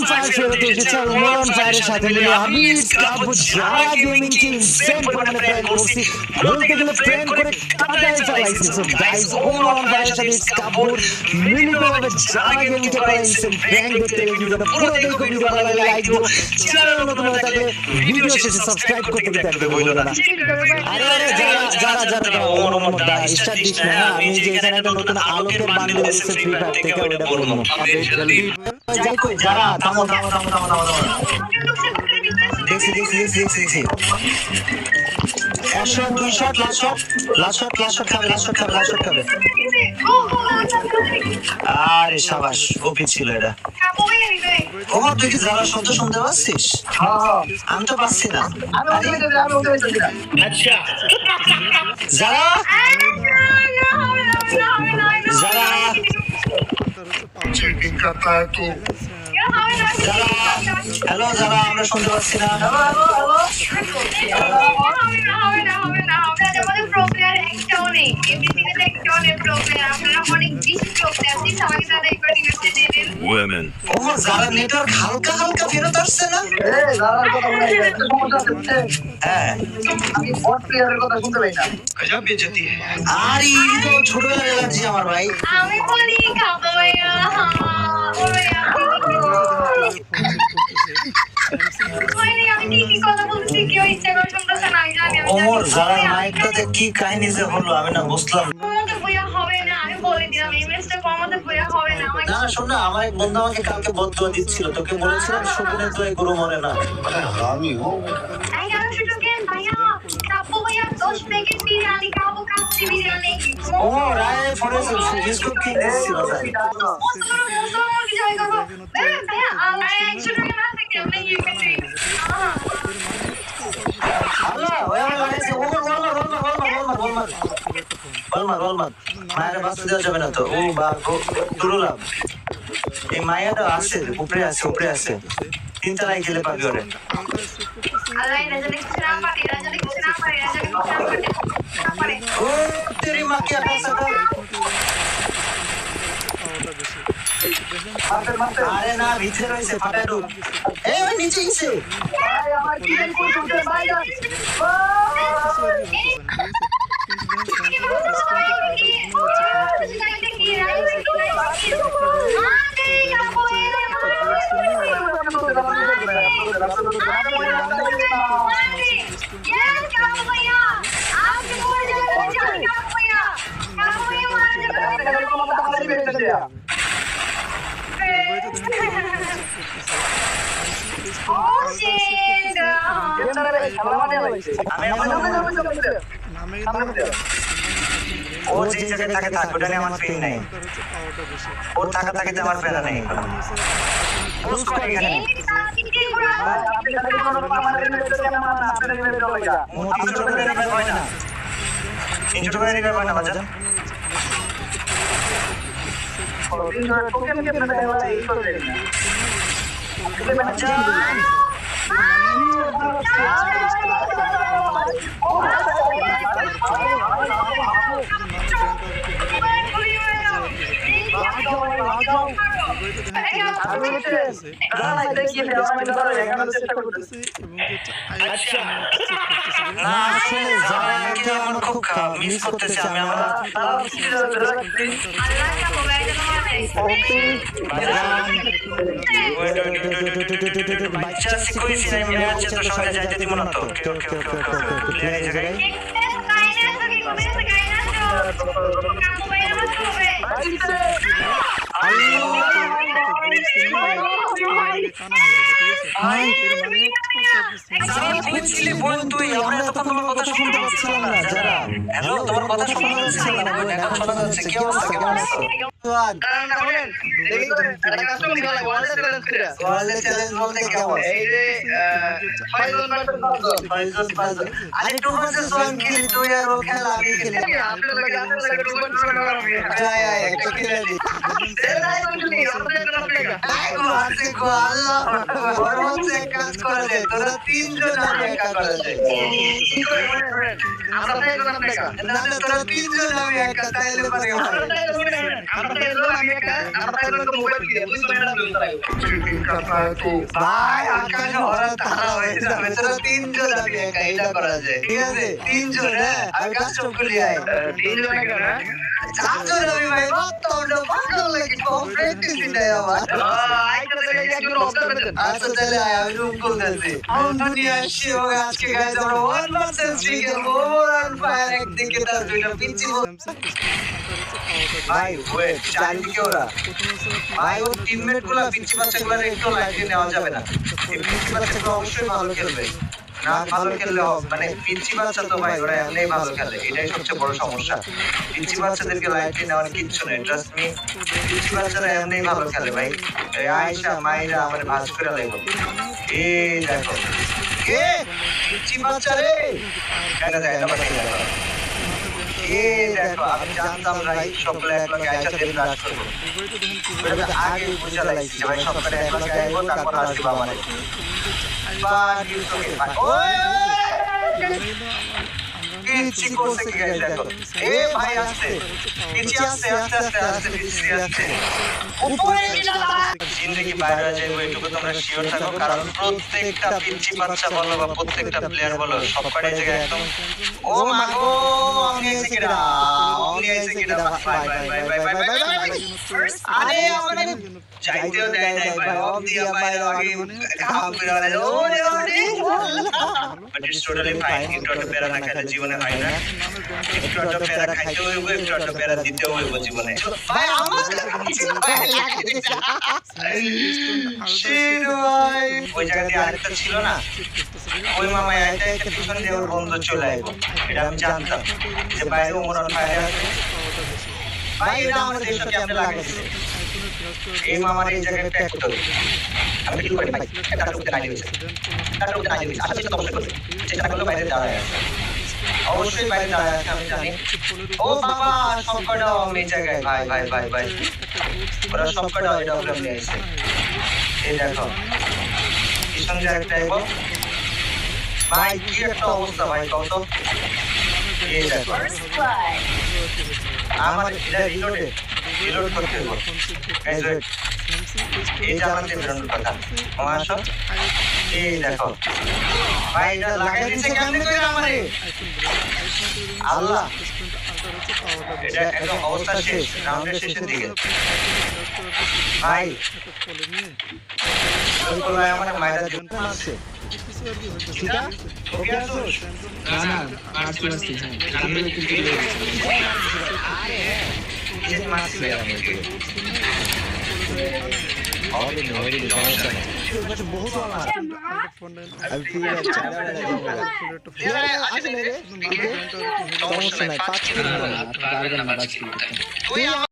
Fire ফেরত এসেছে ওমর ফায়ারের সাথে মিলে আমি কাবু যারা গেমিং কে ইনসেন পরিমাণে প্ল্যান করছি বলতে গেলে প্ল্যান করে কাটায় চালাইছি সো গাইস ওমর ফায়ারের সাথে কাবুর মিলিতভাবে যারা গেমিং কে প্ল্যান ইনসেন প্ল্যান দেখতে ভিডিওটা পুরো দেখো ভিডিও ভালো লাগলে লাইক দিও চ্যানেল নতুন হয়ে থাকলে ভিডিও শেষে সাবস্ক্রাইব করতে কিন্তু ভুলো না আরে আরে যারা ওমর দা স্টার্ট দিস না আমি যে এখানে একটা নতুন আলোকের বান্ডেল এসেছে ফ্রি ফায়ার থেকে ওটা বলবো যাই কই যারা থামো দেখি এক শট দুই শট লাস্ট শট খাবে আরে শাবাশ ওপি ছিল এটা ওমর তুই কি যারা শব্দ শুনতে পাচ্ছিস আমি তো পাচ্ছি না আচ্ছা যারা चेकिंग करता है तो হ্যালো যারা আমরা শুনতে পাচ্ছি না Women. ওমর যারা নেটওয়ার্ক হালকা ফেরত আসছে না হ্যাঁ আমি বট প্লেয়ারের কথা শুনতে পাই না गजब बेइज्जती है আরে এই তো ছোটবেলায় এলার্জি আমার ভাই আমি বলি খাবো আমি ঠিকই কথা বলছি কেউ ইচ্ছা করে শুনতেছে না জানি ওমর যারা মাইকটাতে কি কাহিনী যে হলো আমি না বুঝলাম কমাতে বইয়া হবে না আমি বলে দিলাম এই ম্যাচটা কমাতে বইয়া হবে না আমার না শোন না আমার এক বন্ধু আমাকে কালকে বদদুয়া দিচ্ছিল তোকে বলেছিলাম শকুনের দোয়ায় গরু মরে না আমি হো আই গান শুটু কেন ভাইয়া তাপো ভাইয়া 10 প্যাকেট বিরিয়ানি খাবো কাচ্চি বিরিয়ানি ওমর আয় ফরেস ডিসকো কি দিচ্ছিল ভাই মোস্তফা কি জয় করব ভাইয়া আল্লাহ একশো টাকা না থেকে আপনি ইউ ক্যান ট্রিট আল্লাহ ওই আমার কাছে ওমর বলমার মায়ের বাস দেওয়া যাবে না তো ও বা দুরুলাম এই মায়ের আছে উপরে আছে তিনতলায় গেলে পাবি ওরে আল্লাহ রাজা কিছু না পারে রাজা কিছু না পারে ও তেরি মা কি আপনা সাথে আরে না ভিতরে রয়েছে ফাটায় ঢুক এই ওই নিচে গেছে আমার কি করতে ভাই ও যে জায়গায় থাকে থাক ওটা নিয়ে আমার ফিল নাই ওর থাকে যে আমার ফেরা নেই পোস্ট করে এখানে ও 300 টাকা রিভাইভ হয় না 300 টাকা রিভাইভ হয় না বাজান মিস করতেছি আমি আমার বাচ্চা শিখেছি আমি ম্যাচে তো সবাই যাইতে দিব না তো এই জায়গায় তুই আমরা তো তোমার কথা শুনতে পাচ্ছিলাম না যারা হ্যালো তোমার কথা শোনা যাচ্ছে না এখন শোনা যাচ্ছে কি অবস্থা কেমন আছো ওয়ার্ল্ড চ্যালেঞ্জ বলতে কেমন এই যে 5 আরে 2 ভার্সেস 1 খেলি তুই আর ও খেলা আমি খেলি একটা খেলে দি কাজ করে দে তোরা তিনজন আমি একা করে দে তোরা তিনজন আমি একা তাইলে পারে আমি একটা মোবাইল দিয়ে বুঝতে চিটিং करता है तो ভাই আকাশ হঠাৎ তারা হয়ে যাবে তোরা তিনজন আমি একা এটা করা যায় ঠিক আছে তিনজন হ্যাঁ আমি কাস্টম করি আই তিনজনে কেন চারজন আমি ভাই বর্তমান পাগল লাগে প্র্যাকটিস নাই আমার আইটা দেখে একজন অবজার্ভ করেন আচ্ছা তাহলে আমি রুম করতেছি দুনিয়া শিও আজকে গাইজ আমরা 1% ফ্রি খেলবো ওভারঅল ফায়ার একদিকে তার দুইটা পিচ্ছি ভাই ওয়েট চারিদিকে ওরা ভাই ও টিমমেট গুলা পিচ্ছি বাচ্চাগুলো একটু লাইটে নেওয়া যাবে না এই পিচ্ছি বাচ্চাগুলো অবশ্যই ভালো খেলবে না ভালো খেললে মানে পিচ্ছি বাচ্চা তো ভাই ওরা এমনি ভালো খেলে এটাই সবচেয়ে বড় সমস্যা পিচ্ছি বাচ্চাদেরকে লাইটে নেওয়ার কিচ্ছু নেই ট্রাস্ট মি পিচ্ছি বাচ্চারা এমনি ভালো খেলে ভাই এই আয়েশা মাইরা আমার ভাজ করে লাগলো এই দেখো এ পিচ্ছি বাচ্চা রে কেন যায় না বাচ্চা দেখো এই দেখো আমি জানতাম না এই সকলে একলগে আয়েশা দেব রাজ করবো এটা আগে বুঝা লাগছে ভাই সকলে একলগে আইবো তারপর আসবে আমারে বাট ইউ ওকে ওই পিচ্ছি করছে কি গাইস দেখো এ ভাই আসছে পিচ্ছি আসছে আস্তে আস্তে আস্তে পিচ্ছি আসছে উপরে জিন্দেগি বাইরে যাইবো এটুকু তোমরা শিওর থাকো কারণ প্রত্যেকটা পিচ্ছি বাচ্চা বলো বা প্রত্যেকটা প্লেয়ার বলো সবকটাই জায়গায় একদম ও মাগো আমি আইছি কেডা bye bye bye bye bye bye আরে আমারে যাইতেও দেয় নাই ভাই অফ দিয়া বাইরে আগে কাম করে আরে ওরে ওরে বাট ইটস টোটালি ফাইন একটু একটু প্যারা না খেলে জীবনে হয় না একটু একটু প্যারা খাইতে হইব একটু একটু প্যারা দিতে হইব জীবনে ভাই আমার শিরু ভাই ওই জায়গাতে আরেকটা ছিল না ওই মামা এটা একটা পিছন দিয়ে ওর বন্ধু চলে আইবো এটা আমি জানতাম যে বাইরে ওমর অন ফায়ার আছে ভাই এটা আমাদের দেশে ক্যাম্পে লাগাইছে এই মামার এই জায়গায় ট্যাগ করতে আমি কি করি ভাই এটা করতে নাই দিয়েছে এটা করতে নাই দিয়েছে আসলে তো অবশ্যই যেটা করলে বাইরে দাঁড়ায় আছে অবশ্যই বাইরে দাঁড়ায় আছে আমি জানি ও বাবা সবকটা এই জায়গায় ভাই ভাই ভাই ভাই ওরা সবকটা এটা প্রবলেম নিয়ে আসছে এই দেখো পিছন দিয়ে একটা আইবো ভাই কি একটা অবস্থা ভাই কত এই দেখো আমার এটা রিলোড করতে হবে গাইস ওয়েট এই জামাতে বেরোনোর কথা মাশা এই দেখো ভাই এটা লাগাই দিছে কেমনে কইরা আমারে আল্লাহ এটা একদম অবস্থা শেষ রাউন্ডের শেষের দিকে ভাই ওই আমার মাইরা দিতে আছে ঠিক আছে ওকে আসুস না না মারছি আমি কিন্তু আরে এই যে মারছি আমি বহুত আমি ফিরে সমস্যা নাই 5 মিনিট